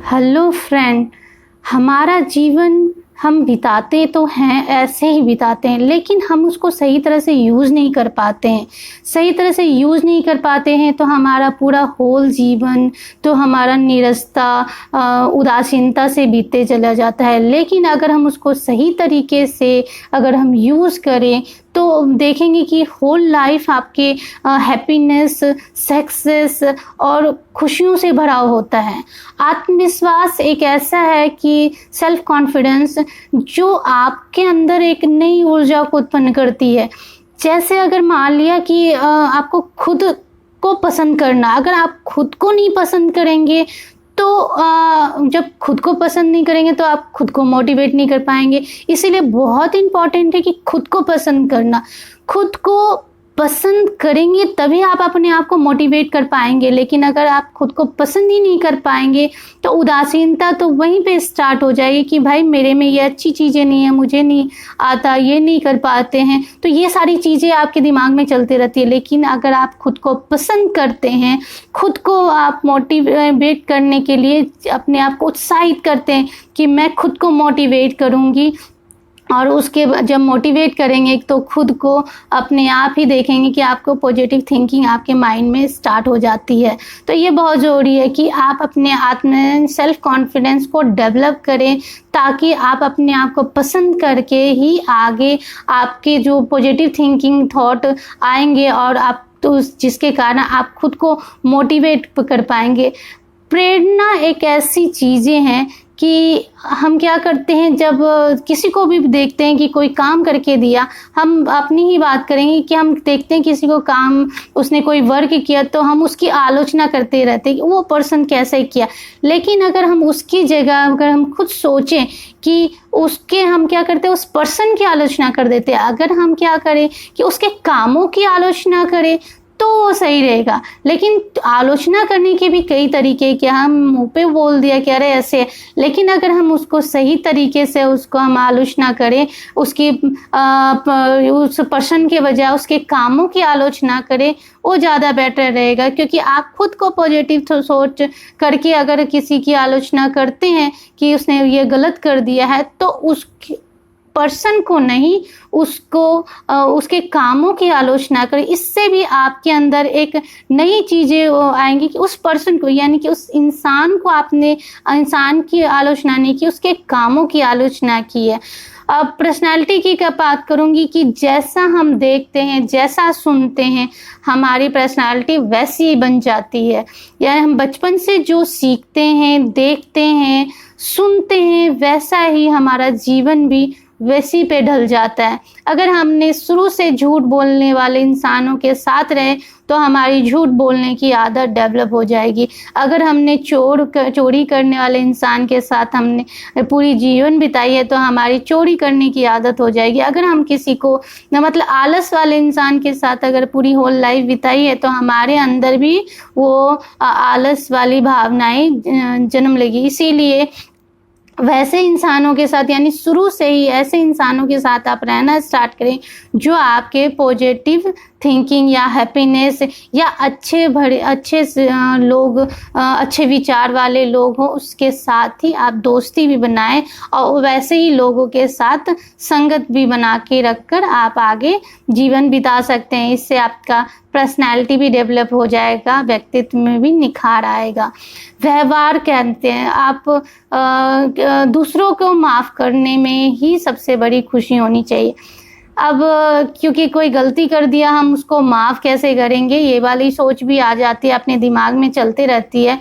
Hello friend, हमारा जीवन हम बिताते तो हैं, ऐसे ही बिताते हैं, लेकिन हम उसको सही तरह से यूज़ नहीं कर पाते हैं। सही तरह से यूज़ नहीं कर पाते हैं तो हमारा पूरा होल जीवन तो हमारा निरस्ता उदासीनता से बीतते चला जाता है। लेकिन अगर हम उसको सही तरीके से अगर हम यूज़ करें तो देखेंगे कि होल लाइफ आपके हैप्पीनेस, सक्सेस और खुशियों से भरा होता है। आत्मविश्वास एक ऐसा है कि सेल्फ कॉन्फिडेंस जो आपके अंदर एक नई ऊर्जा को उत्पन्न करती है। जैसे अगर मान लिया कि आपको खुद को पसंद करना, अगर आप खुद को नहीं पसंद करेंगे तो जब खुद को पसंद नहीं करेंगे तो आप खुद को मोटिवेट नहीं कर पाएंगे। इसीलिए बहुत इम्पॉर्टेंट है कि खुद को पसंद करना। खुद को पसंद करेंगे तभी आप अपने आप को मोटिवेट कर पाएंगे। लेकिन अगर आप खुद को पसंद ही नहीं कर पाएंगे तो उदासीनता तो वहीं पे स्टार्ट हो जाएगी कि भाई मेरे में ये अच्छी चीज़ें नहीं है, मुझे नहीं आता, ये नहीं कर पाते हैं। तो ये सारी चीज़ें आपके दिमाग में चलती रहती है। लेकिन अगर आप खुद को पसंद करते हैं, खुद को आप मोटिवेट करने के लिए अपने आप को उत्साहित करते हैं कि मैं खुद को मोटिवेट करूँगी, और उसके जब मोटिवेट करेंगे तो खुद को अपने आप ही देखेंगे कि आपको पॉजिटिव थिंकिंग आपके माइंड में स्टार्ट हो जाती है। तो ये बहुत ज़रूरी है कि आप अपने सेल्फ कॉन्फिडेंस को डेवलप करें ताकि आप अपने आप को पसंद करके ही आगे आपके जो पॉजिटिव थिंकिंग थॉट आएंगे और आप तो जिसके कारण आप खुद को मोटिवेट कर पाएंगे। प्रेरणा एक ऐसी चीज़ें हैं कि हम क्या करते हैं, जब किसी को भी देखते हैं कि कोई काम करके दिया, हम अपनी ही बात करेंगे कि हम देखते हैं किसी को काम, उसने कोई वर्क किया तो हम उसकी आलोचना करते रहते हैं कि वो पर्सन कैसे किया। लेकिन अगर हम उसकी जगह अगर हम खुद सोचें कि उसके हम क्या करते हैं, उस पर्सन की आलोचना कर देते हैं। अगर हम क्या करें कि उसके कामों की आलोचना करें तो वो सही रहेगा। लेकिन आलोचना करने के भी कई तरीके के, हम मुंह पे बोल दिया कि अरे ऐसे, लेकिन अगर हम उसको सही तरीके से उसको हम आलोचना करें, उसकी उस पर्सन के बजाय उसके कामों की आलोचना करें, वो ज़्यादा बेटर रहेगा। क्योंकि आप खुद को पॉजिटिव सोच करके अगर किसी की आलोचना करते हैं कि उसने ये गलत कर दिया है तो उस पर्सन को नहीं, उसको उसके कामों की आलोचना करें। इससे भी आपके अंदर एक नई चीज़ें आएंगी कि उस पर्सन को, यानी कि उस इंसान को आपने इंसान की आलोचना नहीं की, उसके कामों की आलोचना की है। अब पर्सनालिटी की क्या बात करूंगी कि जैसा हम देखते हैं, जैसा सुनते हैं, हमारी पर्सनालिटी वैसी ही बन जाती है। यानी हम बचपन से जो सीखते हैं, देखते हैं, सुनते हैं, वैसा ही हमारा जीवन भी वैसी पे ढल जाता है। अगर हमने शुरू से झूठ बोलने वाले इंसानों के साथ रहे तो हमारी झूठ बोलने की आदत डेवलप हो जाएगी। अगर हमने चोरी करने वाले इंसान के साथ हमने पूरी जीवन बिताई है तो हमारी चोरी करने की आदत हो जाएगी। अगर हम किसी को मतलब आलस वाले इंसान के साथ अगर पूरी होल लाइफ बिताई है तो हमारे अंदर भी वो आलस वाली भावनाएं जन्म लेगी। इसीलिए वैसे इंसानों के साथ, यानी शुरू से ही ऐसे इंसानों के साथ आप रहना स्टार्ट करें जो आपके पॉजिटिव थिंकिंग या हैप्पीनेस या अच्छे लोग, अच्छे विचार वाले लोग हों, उसके साथ ही आप दोस्ती भी बनाएं और वैसे ही लोगों के साथ संगत भी बना के रखकर आप आगे जीवन बिता सकते हैं। इससे आपका पर्सनैलिटी भी डेवलप हो जाएगा, व्यक्तित्व में भी निखार आएगा। व्यवहार कहते हैं आप दूसरों को माफ़ करने में ही सबसे बड़ी खुशी होनी चाहिए। अब क्योंकि कोई गलती कर दिया, हम उसको माफ़ कैसे करेंगे, ये वाली सोच भी आ जाती है, अपने दिमाग में चलते रहती है।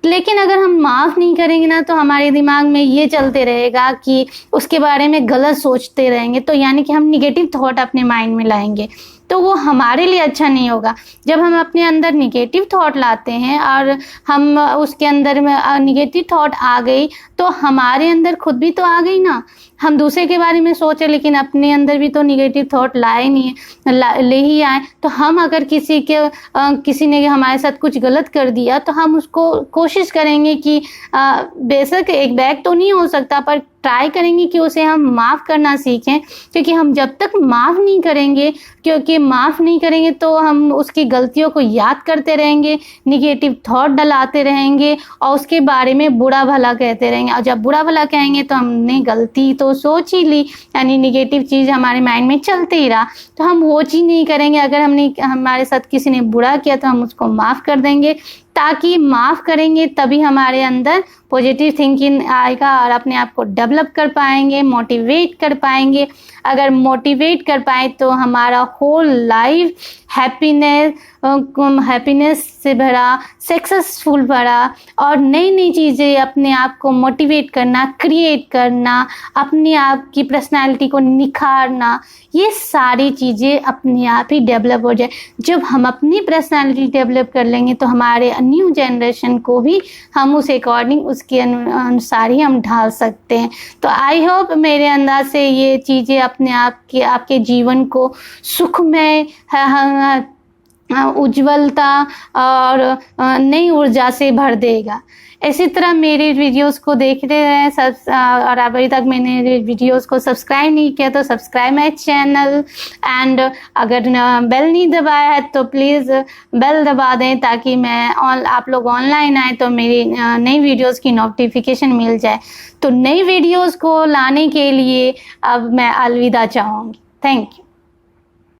लेकिन अगर हम माफ़ नहीं करेंगे ना तो हमारे दिमाग में ये चलते रहेगा कि उसके बारे में गलत सोचते रहेंगे, तो यानी कि हम निगेटिव थॉट अपने माइंड में लाएंगे तो वो हमारे लिए अच्छा नहीं होगा। जब हम अपने अंदर निगेटिव थॉट लाते हैं और हम उसके अंदर में निगेटिव थॉट आ गई तो हमारे अंदर खुद भी तो आ गई ना। हम दूसरे के बारे में सोचे लेकिन अपने अंदर भी तो निगेटिव थॉट लाए नहीं है, ले ही आए। तो हम अगर किसी ने हमारे साथ कुछ गलत कर दिया तो हम उसको कोशिश करेंगे कि बेशक एक बैग तो नहीं हो सकता पर ट्राई करेंगे कि उसे हम माफ़ करना सीखें, क्योंकि हम जब तक माफ़ नहीं करेंगे, क्योंकि माफ़ नहीं करेंगे तो हम उसकी गलतियों को याद करते रहेंगे, निगेटिव थॉट डलाते रहेंगे और उसके बारे में बुरा भला कहते रहेंगे। और जब बुरा भला कहेंगे तो हमने गलती तो सोच ही ली, यानी निगेटिव चीज़ हमारे माइंड में चलते ही रहा, तो हम वो चीज़ नहीं करेंगे। अगर हमारे साथ किसी ने बुरा किया तो हम उसको माफ़ कर देंगे, ताकि माफ़ करेंगे तभी हमारे अंदर पॉजिटिव थिंकिंग आएगा और अपने आप को डेवलप कर पाएंगे, मोटिवेट कर पाएंगे। अगर मोटिवेट कर पाए तो हमारा होल लाइफ हैप्पीनेस से भरा, सक्सेसफुल भरा और नई नई चीज़ें अपने आप को मोटिवेट करना, क्रिएट करना, अपने आप की पर्सनालिटी को निखारना, ये सारी चीज़ें अपने आप ही डेवलप हो जाए। जब हम अपनी पर्सनालिटी डेवलप कर लेंगे तो हमारे न्यू जनरेशन को भी हम उस अकॉर्डिंग, उसके अनुसार ही हम ढाल सकते हैं। तो आई होप मेरे अंदाज से ये चीज़ें अपने आप के आपके जीवन को सुखमय, उज्ज्वलता और नई ऊर्जा से भर देगा। इसी तरह मेरे वीडियोस को देख रहे हैं सब, और अभी तक मैंने वीडियोस को सब्सक्राइब नहीं किया तो सब्सक्राइब माय चैनल, एंड अगर बेल नहीं दबाया है तो प्लीज़ बेल दबा दें, ताकि आप लोग ऑनलाइन आए तो मेरी नई वीडियोस की नोटिफिकेशन मिल जाए। तो नई वीडियोस को लाने के लिए अब मैं अलविदा चाहूँगी। Thank you.